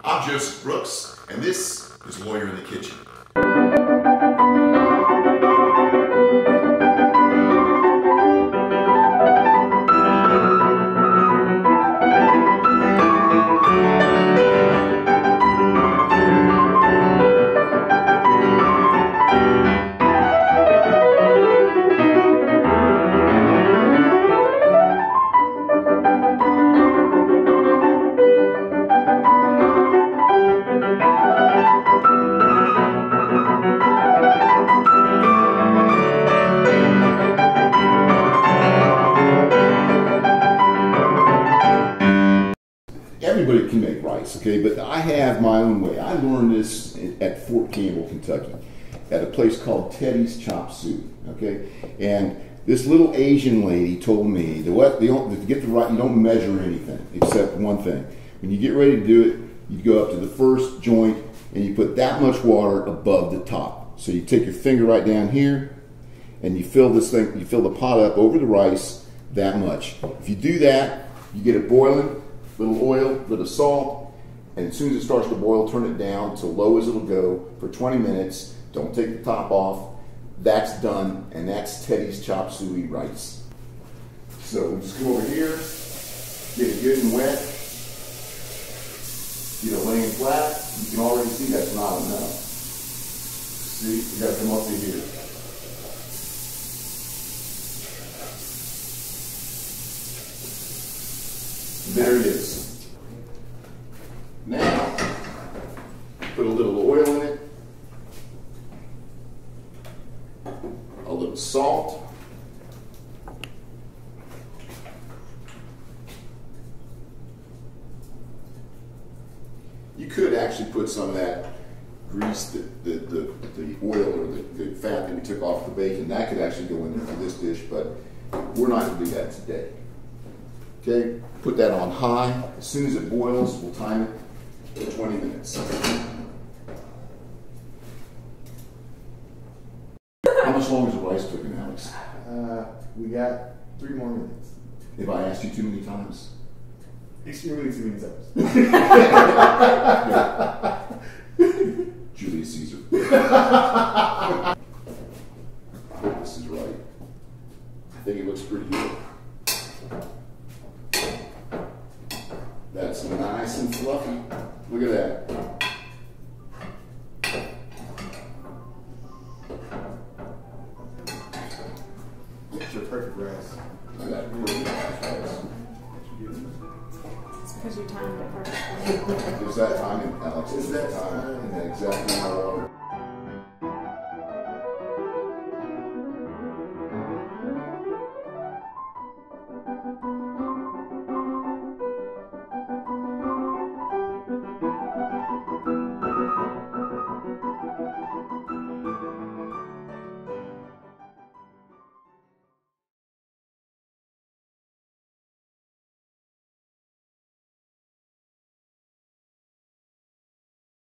I'm Joseph Brooks, and this is Lawyer in the Kitchen. Everybody can make rice, okay, but I have my own way. I learned this at Fort Campbell, Kentucky, at a place called Teddy's Chop Suey, okay? And this little Asian lady told me to get the right, you don't measure anything except one thing. When you get ready to do it, you go up to the first joint and you put that much water above the top. So you take your finger right down here and you fill this thing, you fill the pot up over the rice that much. If you do that, you get it boiling. Little oil, little salt, and as soon as it starts to boil, turn it down to low as it'll go for 20 minutes. Don't take the top off. That's done, and that's Teddy's Chop Suey rice. So we'll just come over here, get it good and wet, get it laying flat. You can already see that's not enough. See, you got to come up to here. There it is. Now, put a little oil in it, a little salt, you could actually put some of that grease, the oil or the fat that we took off the bacon, that could actually go in there for this dish, but we're not going to do that today. Okay, put that on high. As soon as it boils, we'll time it for 20 minutes. How much longer is the rice cooking, Alex? We got 3 more minutes. Have I asked you too many times? Extremely too many times. Julius Caesar. This is right. I think it looks pretty good. That's nice and fluffy. Look at that. It's your perfect rice. Look at that perfect rice. It's because you timed it perfectly. Is that timing, Alex? Is that timing? And exactly how I want